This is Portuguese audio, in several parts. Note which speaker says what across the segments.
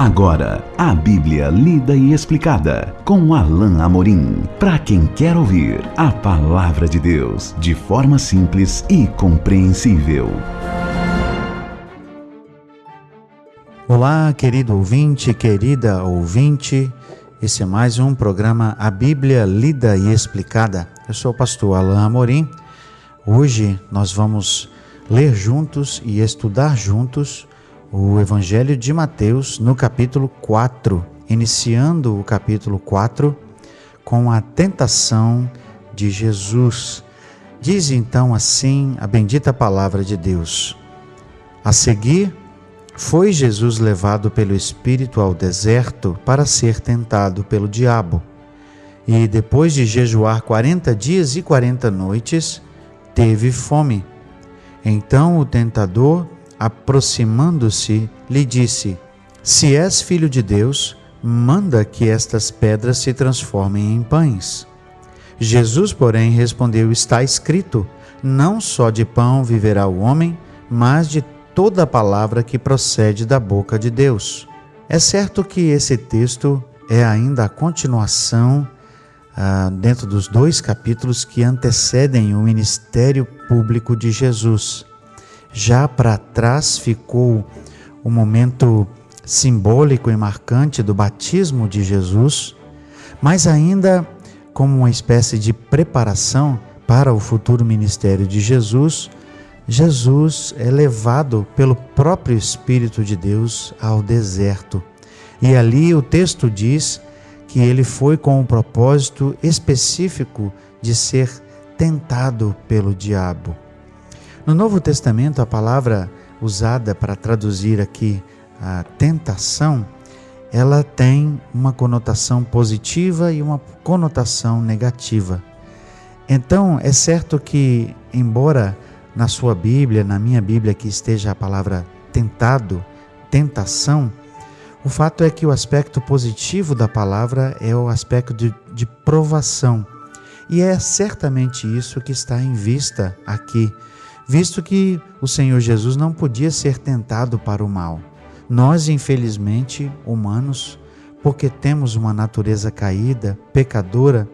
Speaker 1: Agora, a Bíblia lida e explicada, com Alain Amorim. Para quem quer ouvir a Palavra de Deus de forma simples e compreensível.
Speaker 2: Olá, querido ouvinte, querida ouvinte. Esse é mais um programa A Bíblia Lida e Explicada. Eu sou o pastor Alain Amorim. Hoje nós vamos ler juntos e estudar juntos o Evangelho de Mateus no capítulo 4, iniciando o capítulo 4 com a tentação de Jesus. Diz então assim a bendita palavra de Deus. A seguir, foi Jesus levado pelo Espírito ao deserto para ser tentado pelo diabo. E depois de jejuar 40 dias e 40 noites, teve fome. Então o tentador, aproximando-se, lhe disse: Se és filho de Deus, manda que estas pedras se transformem em pães. Jesus, porém, respondeu: Está escrito, não só de pão viverá o homem, mas de toda a palavra que procede da boca de Deus. É certo que esse texto é ainda a continuação dentro dos 2 capítulos que antecedem o ministério público de Jesus. Já para trás ficou o momento simbólico e marcante do batismo de Jesus, mas ainda como uma espécie de preparação para o futuro ministério de Jesus, Jesus é levado pelo próprio Espírito de Deus ao deserto. E ali o texto diz que ele foi com um propósito específico de ser tentado pelo diabo. No Novo Testamento, a palavra usada para traduzir aqui a tentação, ela tem uma conotação positiva e uma conotação negativa. Então, é certo que, embora na sua Bíblia, na minha Bíblia, que esteja a palavra tentado, tentação, o fato é que o aspecto positivo da palavra é o aspecto de provação. E é certamente isso que está em vista aqui, visto que o Senhor Jesus não podia ser tentado para o mal. Nós, infelizmente, humanos, porque temos uma natureza caída, pecadora,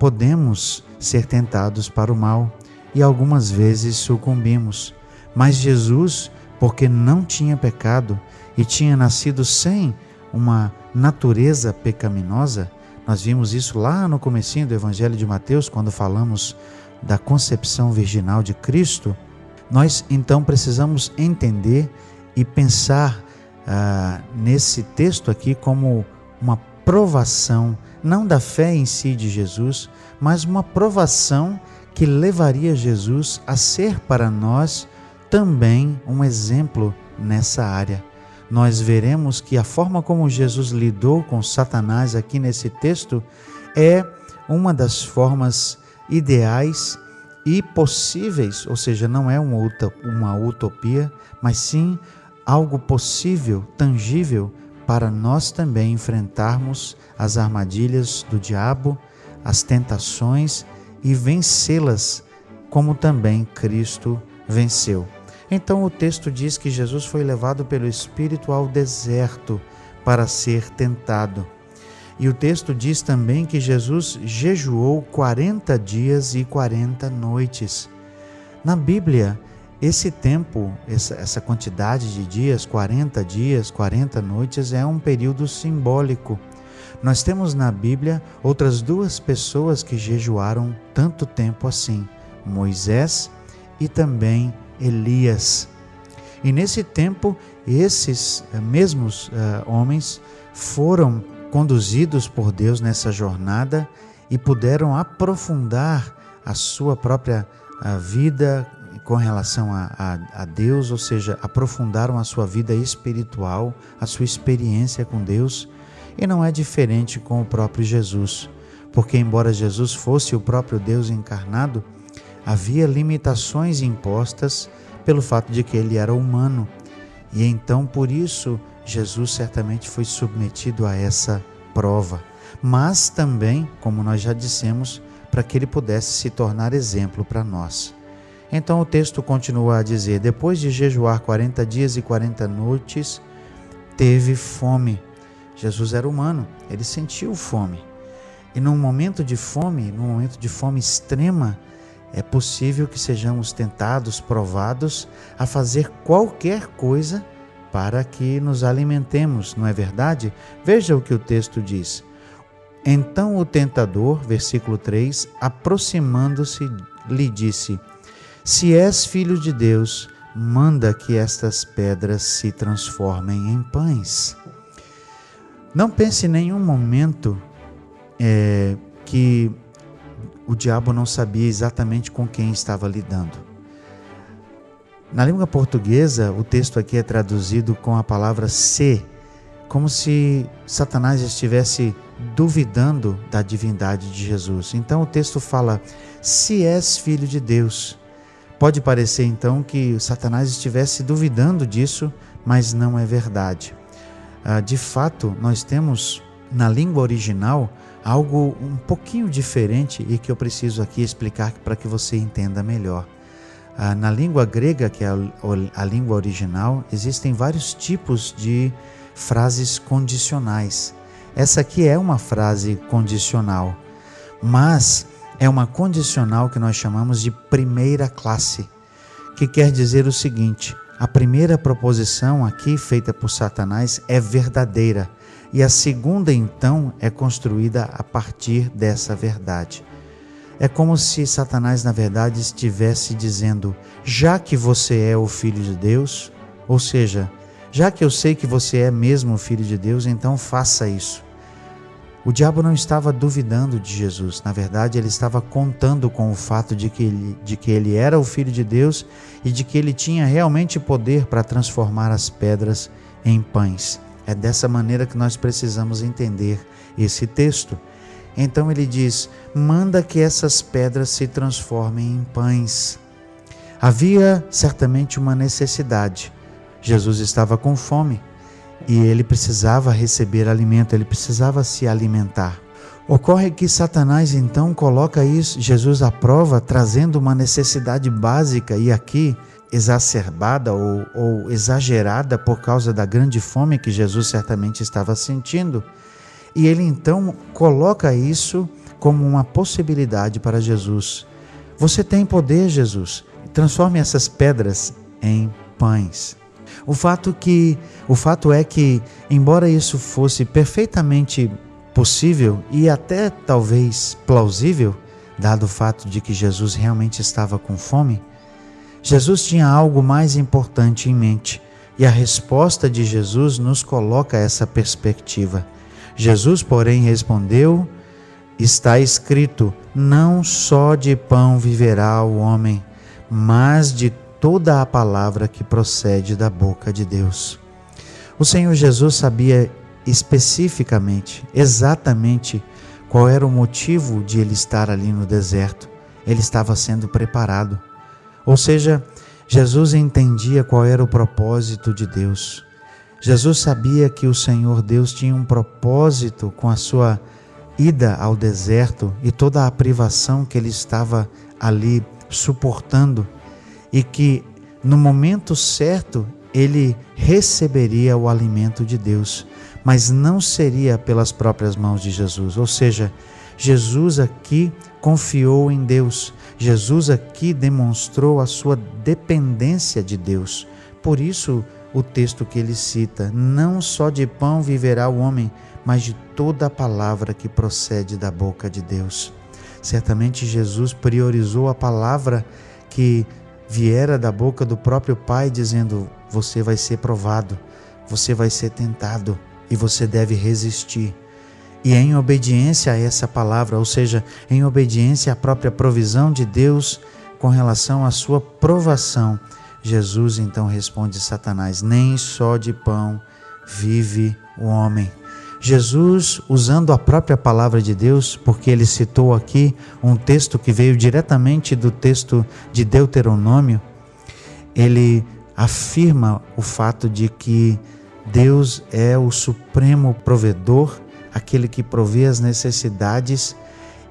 Speaker 2: podemos ser tentados para o mal e algumas vezes sucumbimos. Mas Jesus, porque não tinha pecado e tinha nascido sem uma natureza pecaminosa, nós vimos isso lá no comecinho do Evangelho de Mateus, quando falamos da concepção virginal de Cristo. Nós então precisamos entender e pensar nesse texto aqui como uma provação, não da fé em si de Jesus, mas uma provação que levaria Jesus a ser para nós também um exemplo nessa área. Nós veremos que a forma como Jesus lidou com Satanás aqui nesse texto é uma das formas ideais e possíveis, ou seja, não é uma utopia, mas sim algo possível, tangível, para nós também enfrentarmos as armadilhas do diabo, as tentações e vencê-las, como também Cristo venceu. Então o texto diz que Jesus foi levado pelo Espírito ao deserto para ser tentado. E o texto diz também que Jesus jejuou 40 dias e 40 noites. Na Bíblia, esse tempo, essa quantidade de dias, 40 noites, é um período simbólico. Nós temos na Bíblia outras 2 pessoas que jejuaram tanto tempo assim, Moisés e também Elias. E nesse tempo, esses mesmos homens foram conduzidos por Deus nessa jornada e puderam aprofundar a sua própria vida com relação a Deus, ou seja, aprofundaram a sua vida espiritual, a sua experiência com Deus. E não é diferente com o próprio Jesus, porque embora Jesus fosse o próprio Deus encarnado, havia limitações impostas pelo fato de que ele era humano. E então, por isso, Jesus certamente foi submetido a essa prova. Mas também, como nós já dissemos, para que ele pudesse se tornar exemplo para nós. Então o texto continua a dizer: depois de jejuar 40 dias e 40 noites, teve fome. Jesus era humano, ele sentiu fome. E num momento de fome extrema, é possível que sejamos tentados, provados a fazer qualquer coisa para que nos alimentemos, não é verdade? Veja o que o texto diz. Então o tentador, versículo 3, aproximando-se, lhe disse: se és filho de Deus, manda que estas pedras se transformem em pães. Não pense em nenhum momento que o diabo não sabia exatamente com quem estava lidando. Na língua portuguesa, o texto aqui é traduzido com a palavra se, como se Satanás estivesse duvidando da divindade de Jesus. Então o texto fala: se és filho de Deus. Pode parecer então que Satanás estivesse duvidando disso, mas não é verdade. De fato, nós temos na língua original algo um pouquinho diferente e que eu preciso aqui explicar para que você entenda melhor. Na língua grega, que é a língua original, existem vários tipos de frases condicionais. Essa aqui é uma frase condicional, mas é uma condicional que nós chamamos de primeira classe, que quer dizer o seguinte: a primeira proposição aqui feita por Satanás é verdadeira e a segunda então é construída a partir dessa verdade. É como se Satanás na verdade estivesse dizendo: já que você é o Filho de Deus, ou seja, já que eu sei que você é mesmo o Filho de Deus, então faça isso. O diabo não estava duvidando de Jesus, na verdade ele estava contando com o fato de que ele era o Filho de Deus e de que ele tinha realmente poder para transformar as pedras em pães. É dessa maneira que nós precisamos entender esse texto. Então ele diz: manda que essas pedras se transformem em pães. Havia certamente uma necessidade. Jesus estava com fome. E ele precisava receber alimento, ele precisava se alimentar. Ocorre que Satanás então coloca isso, Jesus à prova, trazendo uma necessidade básica e aqui exacerbada ou exagerada por causa da grande fome que Jesus certamente estava sentindo. E ele então coloca isso como uma possibilidade para Jesus. Você tem poder, Jesus, transforme essas pedras em pães. O fato é que, embora isso fosse perfeitamente possível e até talvez plausível, dado o fato de que Jesus realmente estava com fome, Jesus tinha algo mais importante em mente, e a resposta de Jesus nos coloca essa perspectiva. Jesus, porém, respondeu: está escrito, não só de pão viverá o homem, mas de toda a palavra que procede da boca de Deus. O Senhor Jesus sabia especificamente, exatamente, qual era o motivo de ele estar ali no deserto. Ele estava sendo preparado. Ou seja, Jesus entendia qual era o propósito de Deus. Jesus sabia que o Senhor Deus tinha um propósito com a sua ida ao deserto e toda a privação que ele estava ali suportando, e que no momento certo ele receberia o alimento de Deus, mas não seria pelas próprias mãos de Jesus. Ou seja, Jesus aqui confiou em Deus, Jesus aqui demonstrou a sua dependência de Deus. Por isso o texto que ele cita: não só de pão viverá o homem, mas de toda a palavra que procede da boca de Deus. Certamente Jesus priorizou a palavra que viera da boca do próprio Pai, dizendo: você vai ser provado, você vai ser tentado e você deve resistir. E em obediência a essa palavra, ou seja, em obediência à própria provisão de Deus com relação à sua provação, Jesus então responde a Satanás: nem só de pão vive o homem. Jesus, usando a própria palavra de Deus, porque ele citou aqui um texto que veio diretamente do texto de Deuteronômio, ele afirma o fato de que Deus é o supremo provedor, aquele que provê as necessidades,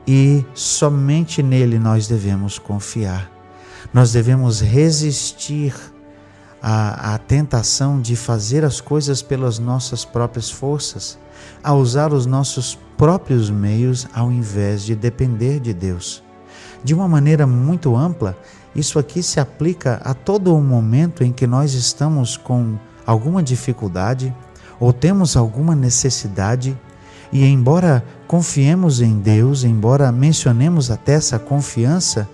Speaker 2: e somente nele nós devemos confiar. Nós devemos resistir a tentação de fazer as coisas pelas nossas próprias forças, a usar os nossos próprios meios ao invés de depender de Deus. De uma maneira muito ampla, isso aqui se aplica a todo o momento em que nós estamos com alguma dificuldade ou temos alguma necessidade e, embora confiemos em Deus, embora mencionemos até essa confiança,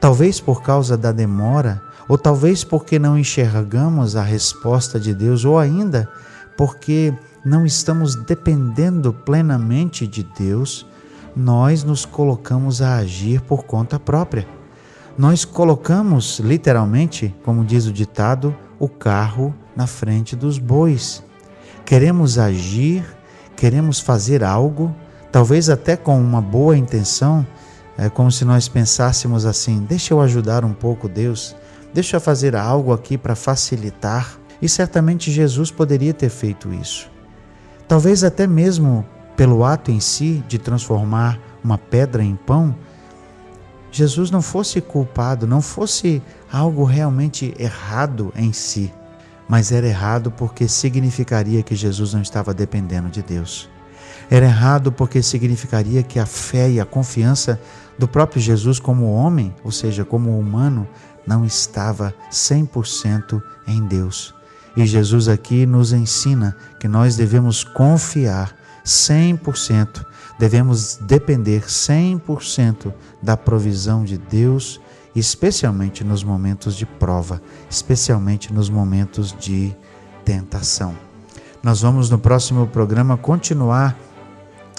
Speaker 2: talvez por causa da demora, ou talvez porque não enxergamos a resposta de Deus, ou ainda porque não estamos dependendo plenamente de Deus, nós nos colocamos a agir por conta própria. Nós colocamos, literalmente, como diz o ditado, o carro na frente dos bois. Queremos agir, queremos fazer algo, talvez até com uma boa intenção, como se nós pensássemos assim: deixa eu ajudar um pouco Deus, deixa eu fazer algo aqui para facilitar. E certamente Jesus poderia ter feito isso. Talvez até mesmo pelo ato em si de transformar uma pedra em pão, Jesus não fosse culpado, não fosse algo realmente errado em si, mas era errado porque significaria que Jesus não estava dependendo de Deus. Era errado porque significaria que a fé e a confiança do próprio Jesus como homem, ou seja, como humano, não estava 100% em Deus. E Jesus aqui nos ensina que nós devemos confiar 100%, devemos depender 100% da provisão de Deus, especialmente nos momentos de prova, especialmente nos momentos de tentação. Nós vamos no próximo programa continuar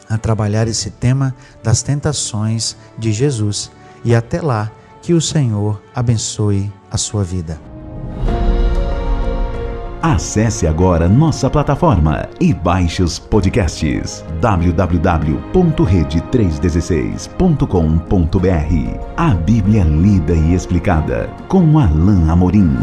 Speaker 2: a trabalhar esse tema das tentações de Jesus. E até lá, que o Senhor abençoe a sua vida.
Speaker 1: Acesse agora nossa plataforma e baixe os podcasts www.rede316.com.br. A Bíblia lida e explicada com Alain Amorim.